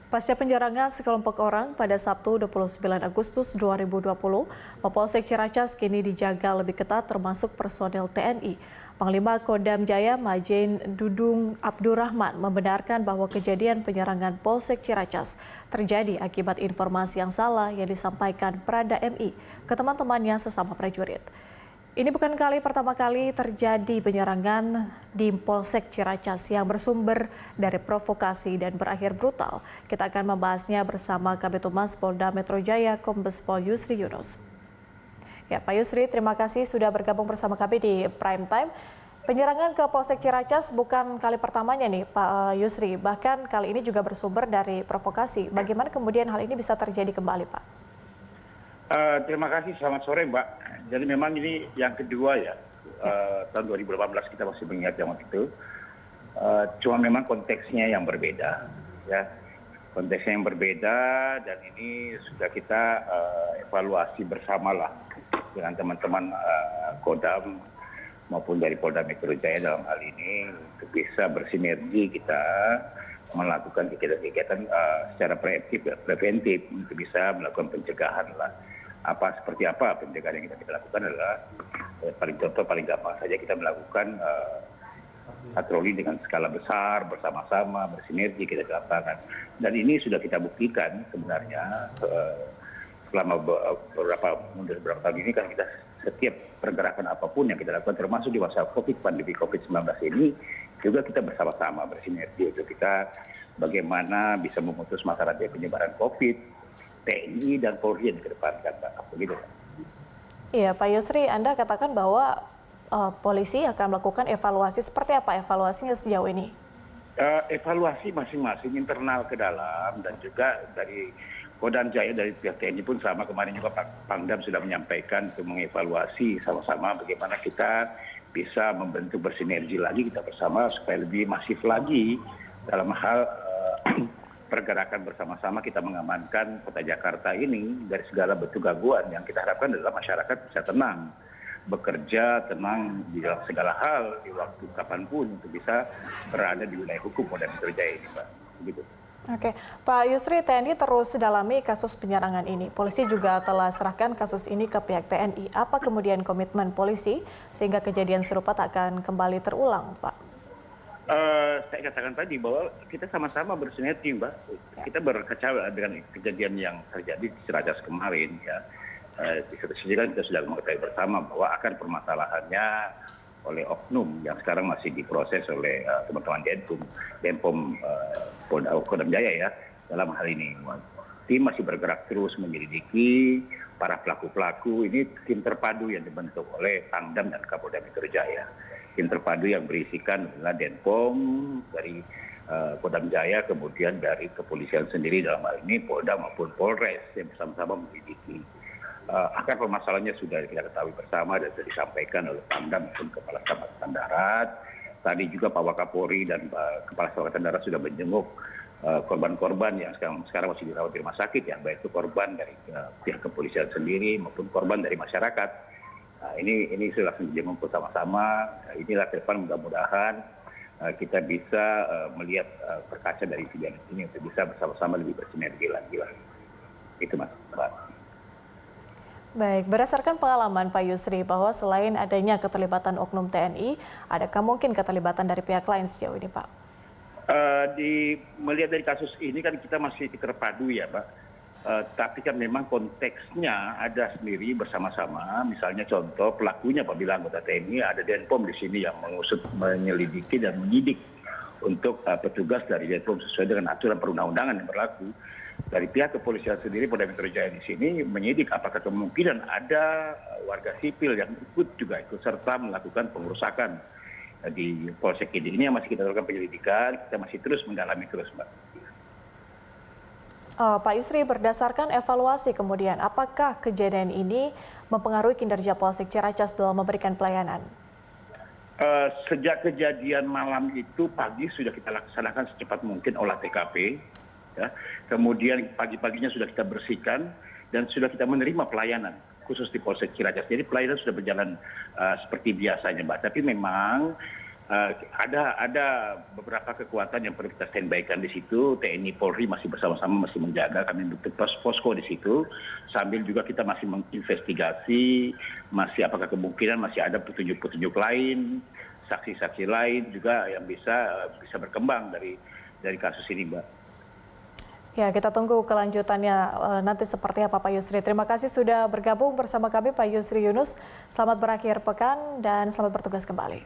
Pasca penyerangan sekelompok orang pada Sabtu 29 Agustus 2020, Mapolsek Ciracas kini dijaga lebih ketat termasuk personel TNI. Panglima Kodam Jaya Majen Dudung Abdurrahman membenarkan bahwa kejadian penyerangan Polsek Ciracas terjadi akibat informasi yang salah yang disampaikan Prada MI ke teman-temannya sesama prajurit. Ini bukan pertama kali terjadi penyerangan di Polsek Ciracas yang bersumber dari provokasi dan berakhir brutal. Kita akan membahasnya bersama Kabid Humas Polda Metro Jaya, Kombes Pol Yusri Yunus. Ya, Pak Yusri, terima kasih sudah bergabung bersama kami di Prime Time. Penyerangan ke Polsek Ciracas bukan kali pertamanya nih, Pak Yusri. Bahkan kali ini juga bersumber dari provokasi. Bagaimana kemudian hal ini bisa terjadi kembali, Pak? Terima kasih, selamat sore Mbak. Jadi memang ini yang kedua ya, tahun 2018 kita masih mengingat yang waktu itu. Cuma memang konteksnya yang berbeda, ya. Konteksnya yang berbeda dan ini sudah kita evaluasi bersama lah dengan teman-teman Kodam maupun dari Polda Metro Jaya dalam hal ini untuk bisa bersinergi kita melakukan kegiatan-kegiatan secara preventif untuk bisa melakukan pencegahan lah. Seperti apa pencegahan yang kita lakukan adalah paling gampang saja kita melakukan patroli dengan skala besar bersama-sama bersinergi kita di lapangan, dan ini sudah kita buktikan sebenarnya selama beberapa tahun ini kan kita setiap pergerakan apapun yang kita lakukan termasuk di masa pandemi COVID-19 ini juga kita bersama-sama bersinergi untuk kita bagaimana bisa memutus mata rantai penyebaran COVID. TNI dan Polri yang dikedepankan, Pak. Begitu. Iya, Pak Yusri, Anda katakan bahwa polisi akan melakukan evaluasi. Seperti apa evaluasinya sejauh ini? Evaluasi masing-masing internal ke dalam dan juga dari Kodam Jaya dari pihak TNI pun sama. Kemarin juga Pak Pangdam sudah menyampaikan untuk mengevaluasi sama-sama bagaimana kita bisa membentuk bersinergi lagi kita bersama supaya lebih masif lagi dalam hal pergerakan bersama-sama kita mengamankan kota Jakarta ini dari segala bentuk gangguan. Yang kita harapkan adalah masyarakat bisa tenang, bekerja tenang di dalam segala hal, di waktu kapanpun untuk bisa berada di wilayah hukum Polda Metro Jaya ini, Pak. Begitu. Oke, Pak Yusri, TNI terus dalami kasus penyerangan ini. Polisi juga telah serahkan kasus ini ke pihak TNI. Apa kemudian komitmen polisi sehingga kejadian serupa tak akan kembali terulang, Pak? Saya katakan tadi bahwa kita sama-sama bersinergi, Mbak. Kita berkaca dengan kejadian yang terjadi di Ciracas kemarin, ya. Di satu sisi kan kita sudah mengetahui bersama bahwa akar permasalahannya oleh oknum yang sekarang masih diproses oleh teman-teman Denpom Kodam Jaya ya dalam hal ini. Tim masih bergerak terus menyelidiki para pelaku-pelaku. Ini tim terpadu yang dibentuk oleh Pangdam dan Kapolda Metro Jaya. Tim terpadu yang berisikan adalah Denpom dari Kodam Jaya, kemudian dari kepolisian sendiri dalam hal ini Polda maupun Polres yang bersama-sama menyelidiki. Akar permasalahannya sudah kita ketahui bersama dan sudah disampaikan oleh Pangdam maupun Kepala Staf Angkatan Darat. Tadi juga Pak Wakapolri dan Kepala Staf Angkatan Darat sudah menjenguk korban-korban yang sekarang masih dirawat di rumah sakit, ya, baik itu korban dari pihak kepolisian sendiri maupun korban dari masyarakat. Nah, ini sudah dijenguk bersama-sama. Inilah ke depan mudah-mudahan kita bisa melihat berkaca dari kejadian ini untuk bisa bersama-sama lebih bersinergi lagi. Itu Mas. Baik, berdasarkan pengalaman Pak Yusri bahwa selain adanya keterlibatan oknum TNI, adakah mungkin keterlibatan dari pihak lain sejauh ini, Pak? Melihat dari kasus ini kan kita masih terpadu ya, Pak. Tapi kan memang konteksnya ada sendiri bersama-sama. Misalnya contoh pelakunya apabila anggota TNI ada Denpom di sini yang mengusut, menyelidiki dan menyidik untuk petugas dari Denpom sesuai dengan aturan perundang-undangan yang berlaku. Dari pihak kepolisian sendiri Polda Metro Jaya di sini menyidik apakah kemungkinan ada warga sipil yang ikut serta melakukan pengerusakan di Polsek ini. Ini yang masih kita lakukan penyelidikan, kita masih terus mendalami terus, Mbak. Pak Yusri, berdasarkan evaluasi kemudian, apakah kejadian ini mempengaruhi kinerja Polsek Ciracas dalam memberikan pelayanan? Sejak kejadian malam itu pagi sudah kita laksanakan secepat mungkin olah TKP. Ya. Kemudian pagi-paginya sudah kita bersihkan dan sudah kita menerima pelayanan khusus di Polsek Ciracas. Jadi pelayanan sudah berjalan seperti biasanya, Mbak. Tapi memang Ada beberapa kekuatan yang perlu kita standby-kan di situ. TNI Polri masih bersama-sama masih menjaga, kami bentuk posko di situ. Sambil juga kita masih menginvestigasi, masih apakah kemungkinan masih ada petunjuk-petunjuk lain, saksi-saksi lain juga yang bisa berkembang dari kasus ini, Mbak. Ya, kita tunggu kelanjutannya nanti seperti apa Pak Yusri. Terima kasih sudah bergabung bersama kami Pak Yusri Yunus. Selamat berakhir pekan dan selamat bertugas kembali.